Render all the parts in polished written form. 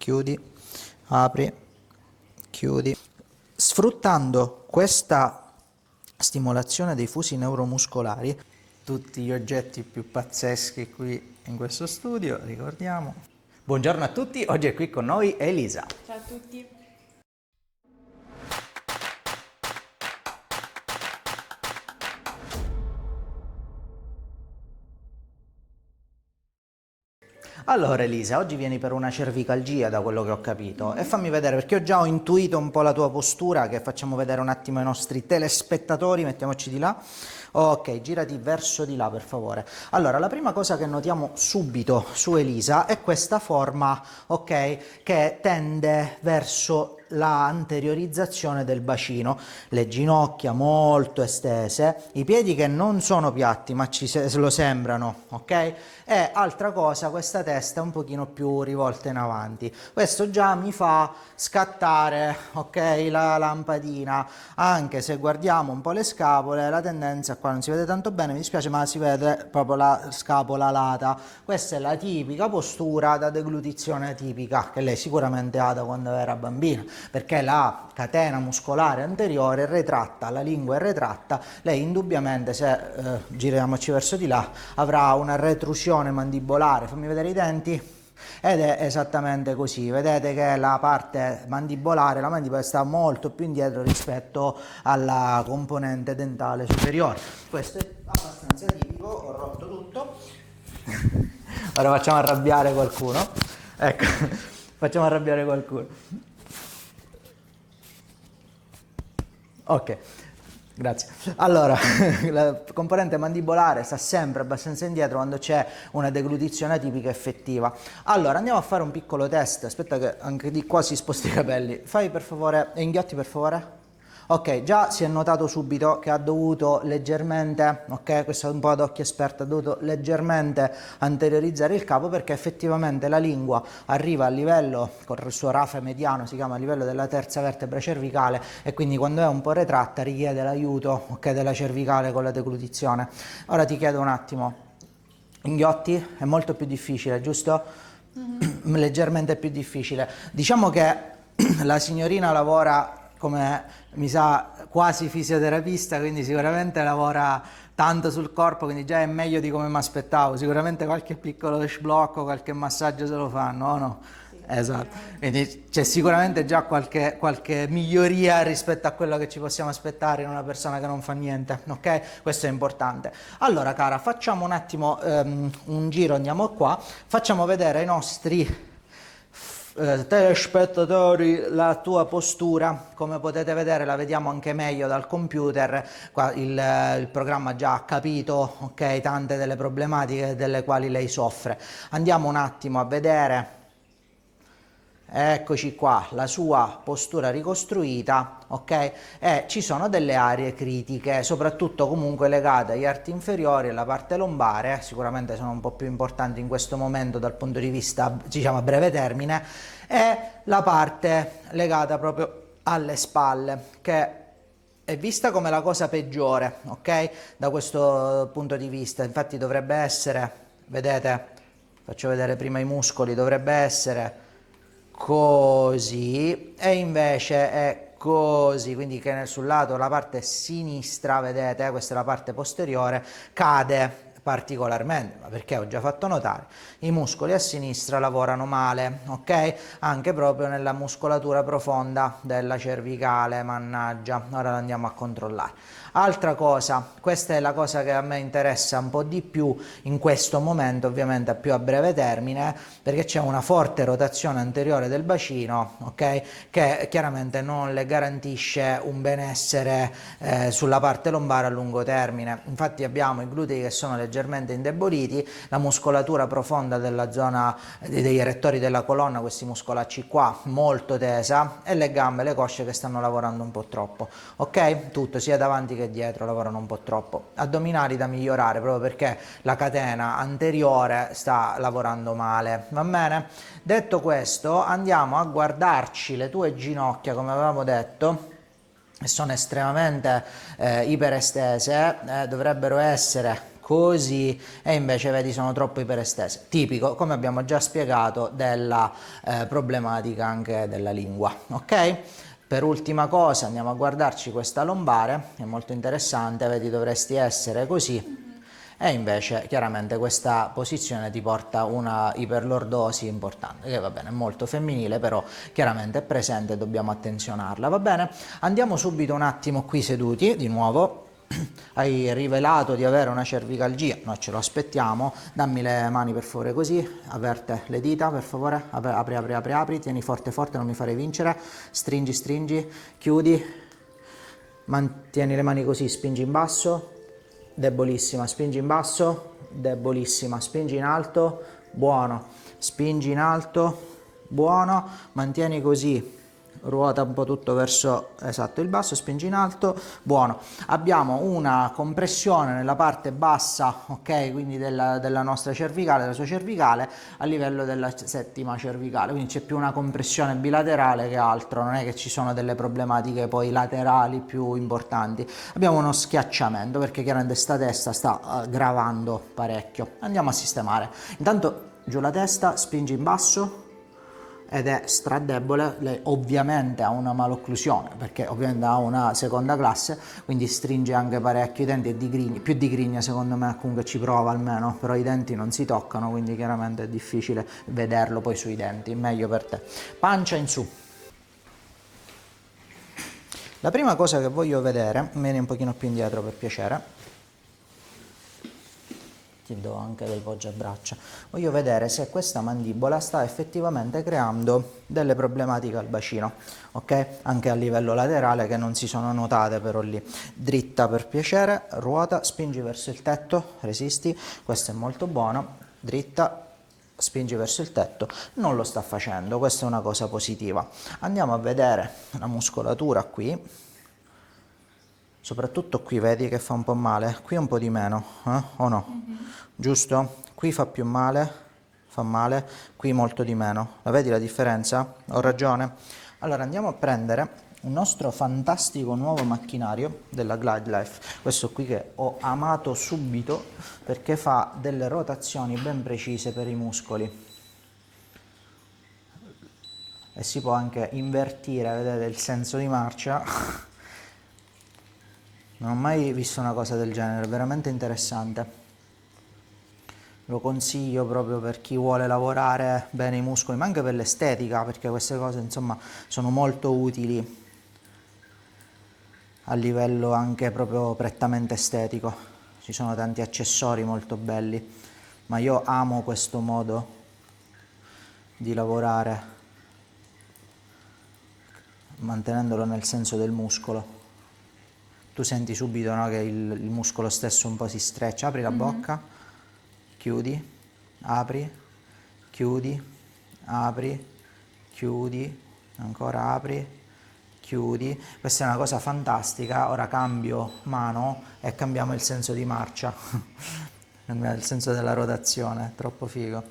chiudi, apri, chiudi. Sfruttando questa stimolazione dei fusi neuromuscolari, tutti gli oggetti più pazzeschi qui in questo studio, ricordiamo. Buongiorno a tutti, oggi è qui con noi Elisa. Ciao a tutti. Allora Elisa, oggi vieni per una cervicalgia da quello che ho capito e fammi vedere, perché io già ho intuito un po' la tua postura, che facciamo vedere un attimo ai nostri telespettatori, mettiamoci di là. Ok, girati verso di là per favore. Allora, la prima cosa che notiamo subito su Elisa è questa forma, ok, che tende verso la anteriorizzazione del bacino, le ginocchia molto estese, i piedi che non sono piatti ma lo sembrano, ok? E altra cosa, questa testa un pochino più rivolta in avanti. Questo già mi fa scattare, ok, la lampadina, anche se guardiamo un po' le scapole, la tendenza qua non si vede tanto bene, mi dispiace, ma si vede proprio la scapola lata. Questa è la tipica postura da deglutizione tipica che lei sicuramente ha da quando era bambina, perché la catena muscolare anteriore è retratta, la lingua è retratta, lei indubbiamente, se giriamoci verso di là, avrà una retrusione mandibolare. Fammi vedere i denti. Ed è esattamente così, vedete che la parte mandibolare, la mandibola sta molto più indietro rispetto alla componente dentale superiore. Questo è abbastanza tipico, ho rotto tutto. Ora facciamo arrabbiare qualcuno. Ecco, facciamo arrabbiare qualcuno. Ok, grazie. Allora, la componente mandibolare sta sempre abbastanza indietro quando c'è una deglutizione tipica effettiva. Allora, andiamo a fare un piccolo test. Aspetta che anche di qua si sposti i capelli. Fai per favore, inghiotti per favore. Ok, già si è notato subito che ha dovuto leggermente, ok, questo è un po' ad occhio esperto, ha dovuto leggermente anteriorizzare il capo, perché effettivamente la lingua arriva a livello, con il suo rafe mediano, si chiama a livello della terza vertebra cervicale, e quindi quando è un po' retratta richiede l'aiuto, ok, della cervicale con la deglutizione. Ora ti chiedo un attimo, inghiotti è molto più difficile, giusto? Leggermente più difficile. Diciamo che la signorina lavora come, mi sa, quasi fisioterapista, quindi sicuramente lavora tanto sul corpo, quindi già è meglio di come mi aspettavo. Sicuramente qualche piccolo sblocco, qualche massaggio se lo fanno, o no? Sì, Esatto, quindi c'è sicuramente già qualche miglioria rispetto a quello che ci possiamo aspettare in una persona che non fa niente, ok? Questo è importante. Allora cara, facciamo un attimo un giro, andiamo qua, facciamo vedere ai nostri telespettatori la tua postura. Come potete vedere, la vediamo anche meglio dal computer. Qua il programma già ha capito, ok, tante delle problematiche delle quali lei soffre. Andiamo un attimo a vedere. Eccoci qua, la sua postura ricostruita, ok? E ci sono delle aree critiche, soprattutto comunque legate agli arti inferiori e alla parte lombare, sicuramente sono un po' più importanti in questo momento dal punto di vista, diciamo, a breve termine, e la parte legata proprio alle spalle, che è vista come la cosa peggiore, ok? Da questo punto di vista, infatti dovrebbe essere, vedete, faccio vedere prima i muscoli, dovrebbe essere così, e invece è così, quindi che sul lato, la parte sinistra, vedete, questa è la parte posteriore, cade particolarmente, ma perché ho già fatto notare, i muscoli a sinistra lavorano male, ok? Anche proprio nella muscolatura profonda della cervicale, mannaggia, ora la andiamo a controllare. Altra cosa, questa è la cosa che a me interessa un po' di più in questo momento, ovviamente più a breve termine, perché c'è una forte rotazione anteriore del bacino, ok? Che chiaramente non le garantisce un benessere sulla parte lombare a lungo termine. Infatti abbiamo i glutei che sono leggermente indeboliti, la muscolatura profonda della zona dei rettori della colonna, questi muscolacci qua, molto tesa, e le gambe, le cosce che stanno lavorando un po' troppo, ok? Tutto, sia davanti che dietro, lavorano un po' troppo. Addominali da migliorare proprio perché la catena anteriore sta lavorando male, va bene? Detto questo, andiamo a guardarci le tue ginocchia, come avevamo detto, che sono estremamente iperestese, dovrebbero essere così, e invece vedi sono troppo iperestese. Tipico, come abbiamo già spiegato, della problematica anche della lingua, ok? Per ultima cosa andiamo a guardarci questa lombare, è molto interessante, vedi dovresti essere così, e invece chiaramente questa posizione ti porta una iperlordosi importante, che va bene, è molto femminile, però chiaramente è presente e dobbiamo attenzionarla, va bene? Andiamo subito un attimo qui seduti, di nuovo. Hai rivelato di avere una cervicalgia, noi ce lo aspettiamo, dammi le mani per favore così, aperte le dita per favore, apri, apri, apri, apri, tieni forte forte, non mi fare vincere, stringi, stringi, chiudi, mantieni le mani così, spingi in basso, debolissima, spingi in basso, debolissima, spingi in alto, buono, spingi in alto, buono, mantieni così, ruota un po' tutto verso, esatto, il basso, spingi in alto, buono. Abbiamo una compressione nella parte bassa, ok, quindi della nostra cervicale, della sua cervicale, a livello della settima cervicale, quindi c'è più una compressione bilaterale che altro, non è che ci sono delle problematiche poi laterali più importanti. Abbiamo uno schiacciamento perché chiaramente sta testa sta gravando parecchio. Andiamo a sistemare. Intanto giù la testa, spingi in basso, ed è stradebole, lei ovviamente ha una malocclusione perché ovviamente ha una seconda classe, quindi stringe anche parecchio i denti e digrigna, più digrigna secondo me, comunque ci prova almeno, però i denti non si toccano, quindi chiaramente è difficile vederlo poi sui denti, meglio per te. Pancia in su. La prima cosa che voglio vedere, vieni un pochino più indietro per piacere, ti do anche dei poggiabraccia, voglio vedere se questa mandibola sta effettivamente creando delle problematiche al bacino, ok? Anche a livello laterale che non si sono notate però lì. Dritta per piacere, ruota, spingi verso il tetto, resisti, questo è molto buono, dritta, spingi verso il tetto, non lo sta facendo, questa è una cosa positiva. Andiamo a vedere la muscolatura qui, soprattutto qui vedi che fa un po' male, qui un po' di meno, o no? Giusto? Qui fa più male, fa male, qui molto di meno. La vedi la differenza? Ho ragione? Allora andiamo a prendere un nostro fantastico nuovo macchinario della Glide Life, questo qui che ho amato subito perché fa delle rotazioni ben precise per i muscoli e si può anche invertire, vedete il senso di marcia. Non ho mai visto una cosa del genere, è veramente interessante. Lo consiglio proprio per chi vuole lavorare bene i muscoli, ma anche per l'estetica, perché queste cose insomma sono molto utili a livello anche proprio prettamente estetico. Ci sono tanti accessori molto belli, ma io amo questo modo di lavorare mantenendolo nel senso del muscolo. Tu senti subito, no, che il muscolo stesso un po' si streccia, apri la bocca, chiudi, apri, chiudi, apri, chiudi, ancora apri, chiudi. Questa è una cosa fantastica. Ora cambio mano e cambiamo il senso di marcia, il senso della rotazione, troppo figo.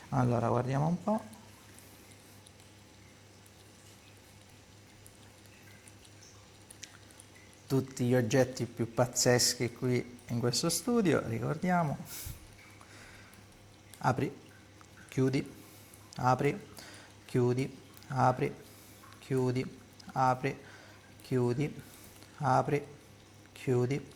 Allora guardiamo un po'. Tutti gli oggetti più pazzeschi qui in questo studio, ricordiamo. Apri, chiudi, apri, chiudi, apri, chiudi, apri, chiudi, apri, chiudi,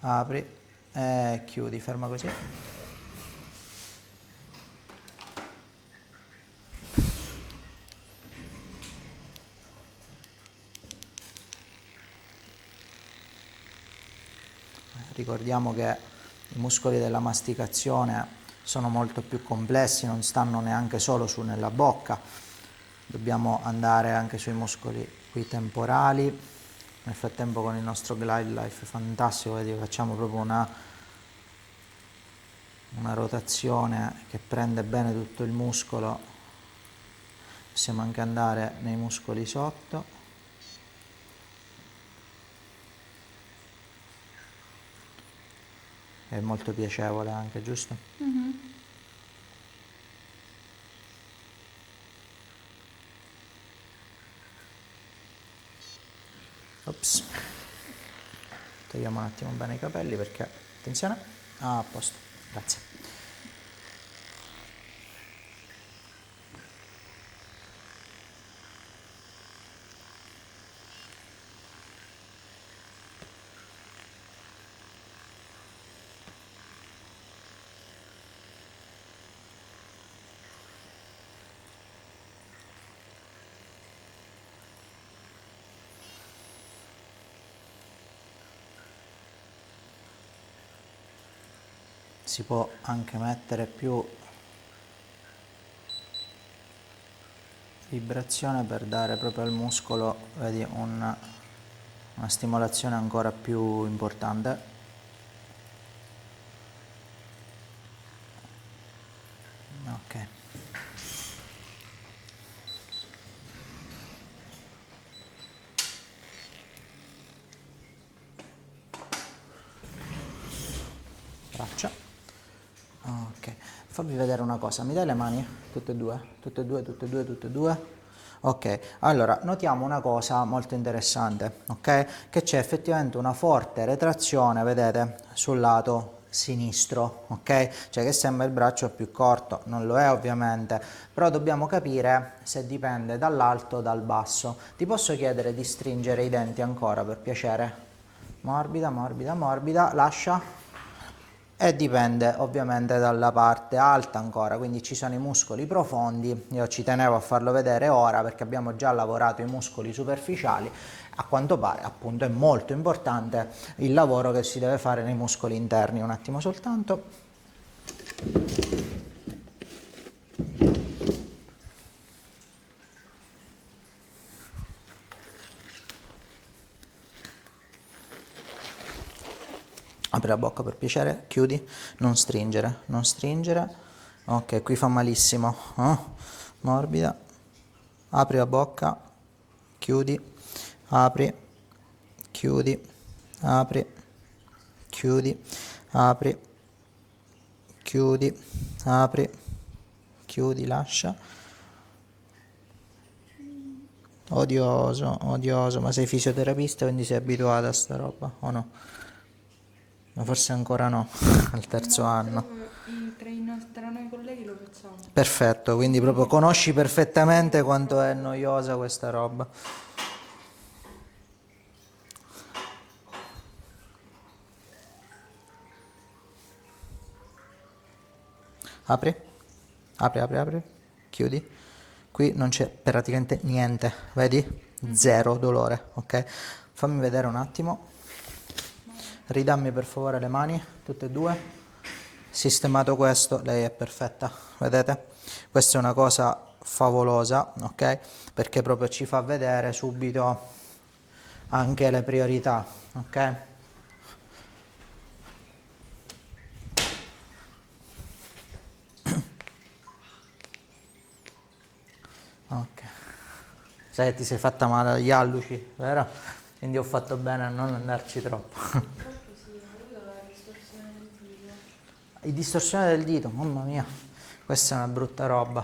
apri e chiudi, ferma così. Ricordiamo che i muscoli della masticazione sono molto più complessi, non stanno neanche solo su nella bocca, dobbiamo andare anche sui muscoli qui temporali. Nel frattempo con il nostro Glide Life fantastico, vedi, facciamo proprio una rotazione che prende bene tutto il muscolo, possiamo anche andare nei muscoli sotto. È molto piacevole anche, giusto? Ops. Togliamo un attimo bene i capelli perché, attenzione, Ah, a posto, grazie. Si può anche mettere più vibrazione per dare proprio al muscolo, vedi, una stimolazione ancora più importante. Ok. Braccia. Ok, fammi vedere una cosa, mi dai le mani? Tutte e due? Tutte e due, tutte e due, tutte e due? Ok, allora notiamo una cosa molto interessante, ok? Che c'è effettivamente una forte retrazione, vedete, sul lato sinistro, ok? Cioè che sembra il braccio più corto, non lo è ovviamente, però dobbiamo capire se dipende dall'alto o dal basso. Ti posso chiedere di stringere i denti ancora per piacere? Morbida, morbida, morbida, lascia. E dipende ovviamente dalla parte alta ancora, quindi ci sono i muscoli profondi, io ci tenevo a farlo vedere ora perché abbiamo già lavorato i muscoli superficiali, a quanto pare appunto è molto importante il lavoro che si deve fare nei muscoli interni, un attimo soltanto. Apri la bocca per piacere, chiudi, non stringere, non stringere. Ok, qui fa malissimo. Morbida. Apri la bocca, chiudi, apri, chiudi, apri, chiudi, apri, chiudi, apri, chiudi, lascia. Odioso, odioso, ma sei fisioterapista quindi sei abituata a sta roba, o no? Ma forse ancora no, al terzo anno. Tra noi colleghi lo facciamo. Perfetto, quindi proprio conosci perfettamente quanto è noiosa questa roba. Apri, apri, apri, apri, chiudi. Qui non c'è praticamente niente, vedi? Zero dolore, ok? Fammi vedere un attimo. Ridammi per favore le mani, tutte e due. Sistemato questo, lei è perfetta, vedete? Questa è una cosa favolosa, ok? Perché proprio ci fa vedere subito anche le priorità, ok? Ok. Sai che ti sei fatta male agli alluci, vero? Quindi ho fatto bene a non andarci troppo. Purtroppo sì, ho avuto la distorsione del dito. Di distorsione del dito, mamma mia, questa è una brutta roba.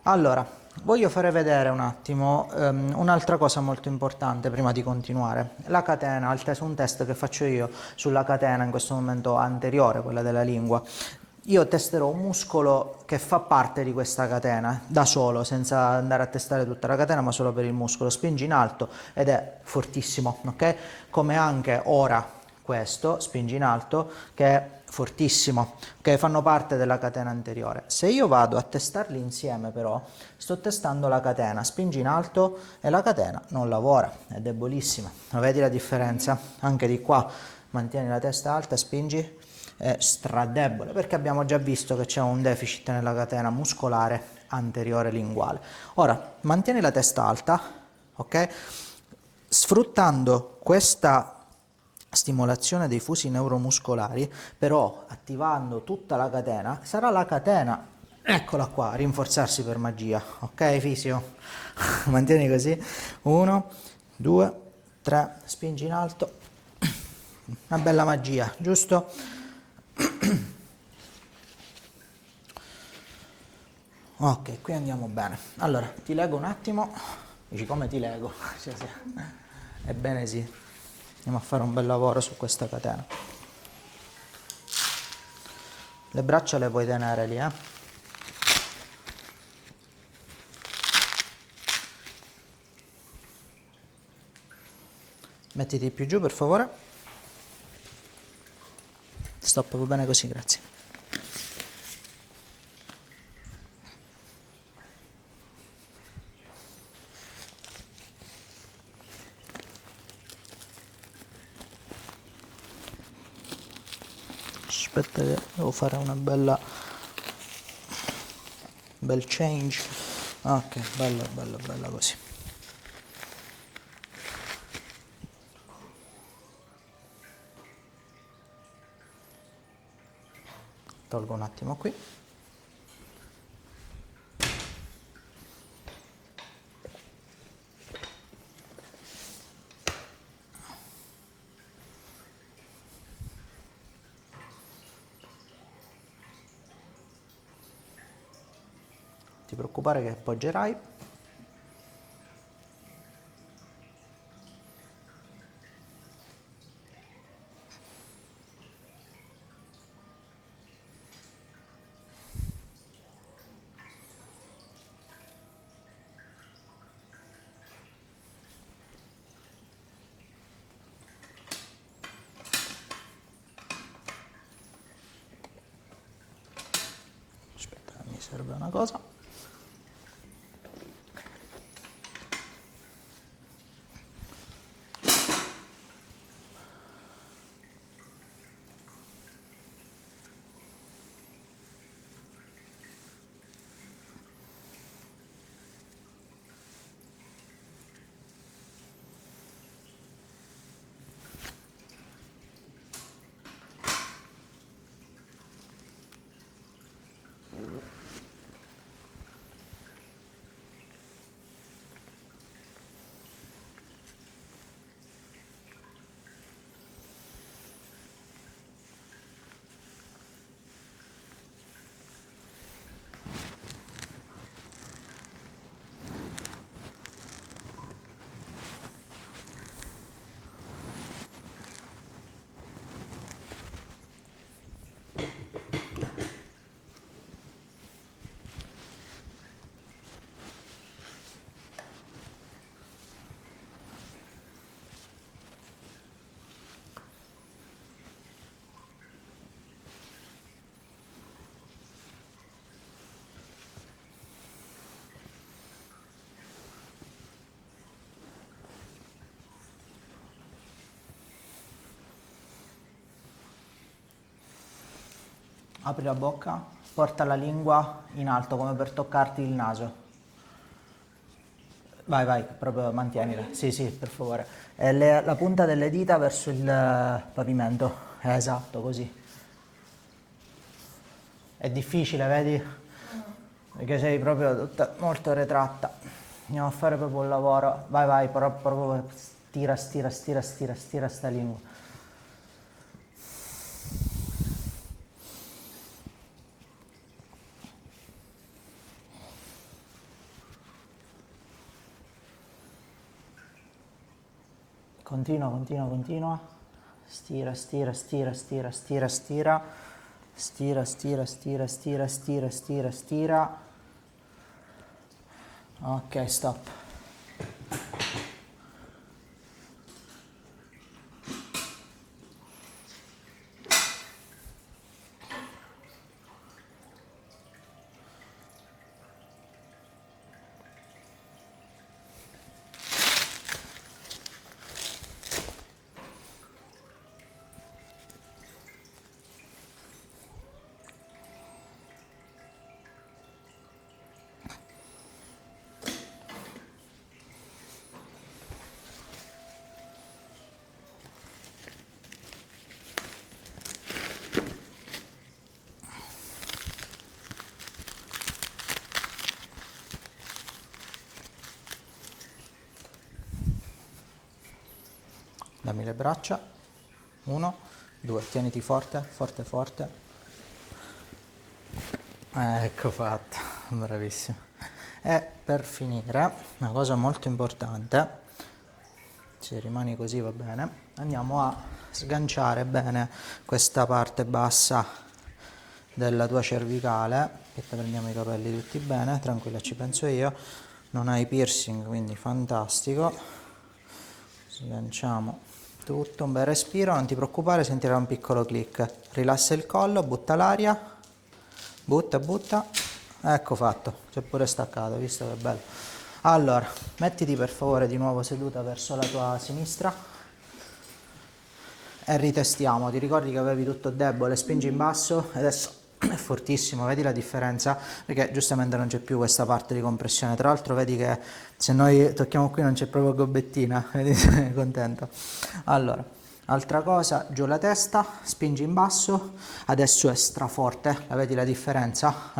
Allora, voglio fare vedere un attimo un'altra cosa molto importante prima di continuare. La catena, un test che faccio io sulla catena in questo momento anteriore, quella della lingua. Io testerò un muscolo che fa parte di questa catena, da solo, senza andare a testare tutta la catena, ma solo per il muscolo. Spingi in alto ed è fortissimo, ok? Come anche ora questo, spingi in alto, che è fortissimo, che fanno parte della catena anteriore. Se io vado a testarli insieme però, sto testando la catena, spingi in alto e la catena non lavora, è debolissima. Lo vedi la differenza? Anche di qua, mantieni la testa alta, spingi, è stradebole, perché abbiamo già visto che c'è un deficit nella catena muscolare anteriore linguale. Ora, mantieni la testa alta, ok? Sfruttando questa stimolazione dei fusi neuromuscolari, però attivando tutta la catena, sarà la catena, eccola qua, a rinforzarsi per magia, ok fisio? Mantieni così, 1, 2, 3, spingi in alto, una bella magia, giusto? Ok, qui andiamo bene. Allora, ti leggo un attimo, dici come ti leggo? Cioè, sì. Ebbene sì, andiamo a fare un bel lavoro su questa catena. Le braccia le puoi tenere lì, eh. Mettiti più giù per favore. Stop, va bene così, grazie. Aspetta che devo fare una bel change. Ok, bella bella bella così. Tolgo un attimo qui. Ti preoccupare che appoggerai. Aspetta, mi serve una cosa. Apri la bocca, porta la lingua in alto come per toccarti il naso. Vai, vai, proprio mantienila. Sì, sì, per favore. E la punta delle dita verso il pavimento. Esatto, così. È difficile, vedi? Perché sei proprio tutta molto retratta. Andiamo a fare proprio il lavoro. Vai, vai, però proprio stira, stira, stira, stira, stira sta lingua. Continua, continua, continua. Stira, stira, stira, stira, stira, stira. Stira, stira, stira, stira, stira, stira, stira. Ok, stop. Dammi le braccia. 1, 2, tieniti forte, forte, forte. Ecco fatto, bravissimo. E per finire, una cosa molto importante, se rimani così va bene, andiamo a sganciare bene questa parte bassa della tua cervicale. Aspetta, prendiamo i capelli tutti bene, tranquilla, ci penso io. Non hai piercing, quindi fantastico. Slanciamo tutto, un bel respiro, non ti preoccupare, sentirà un piccolo click. Rilassa il collo, butta l'aria, butta, ecco fatto, c'è pure staccato, visto che bello. Allora, mettiti per favore di nuovo seduta verso la tua sinistra e ritestiamo. Ti ricordi che avevi tutto debole, spingi in basso e adesso è fortissimo, vedi la differenza? Perché giustamente non c'è più questa parte di compressione. Tra l'altro vedi che se noi tocchiamo qui non c'è proprio gobbettina, vedi, sei contento. Allora, altra cosa, giù la testa, spingi in basso, adesso è straforte, la vedi la differenza?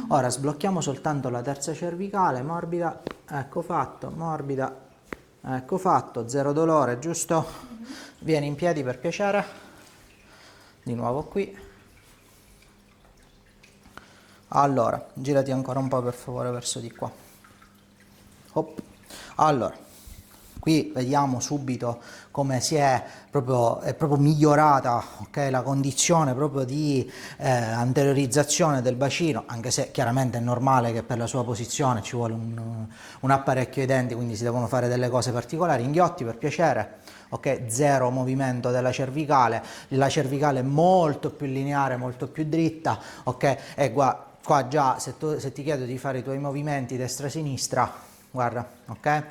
Ora sblocchiamo soltanto la terza cervicale, morbida, ecco fatto, morbida, ecco fatto, zero dolore, giusto? Vieni in piedi per piacere, di nuovo qui. Allora, girati ancora un po' per favore verso di qua. Hop. Allora, qui vediamo subito come è proprio migliorata, okay, la condizione proprio di anteriorizzazione del bacino, anche se chiaramente è normale che per la sua posizione ci vuole un apparecchio ai denti, quindi si devono fare delle cose particolari. Inghiotti per piacere, ok, zero movimento della cervicale, la cervicale è molto più lineare, molto più dritta, ok, e qua già se ti chiedo di fare i tuoi movimenti destra-sinistra, guarda, ok?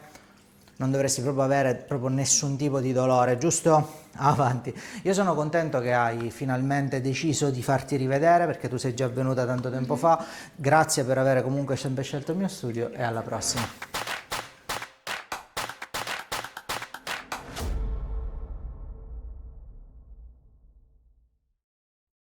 Non dovresti proprio avere proprio nessun tipo di dolore, giusto? Avanti. Io sono contento che hai finalmente deciso di farti rivedere perché tu sei già venuta tanto tempo fa. Grazie per avere comunque sempre scelto il mio studio e alla prossima.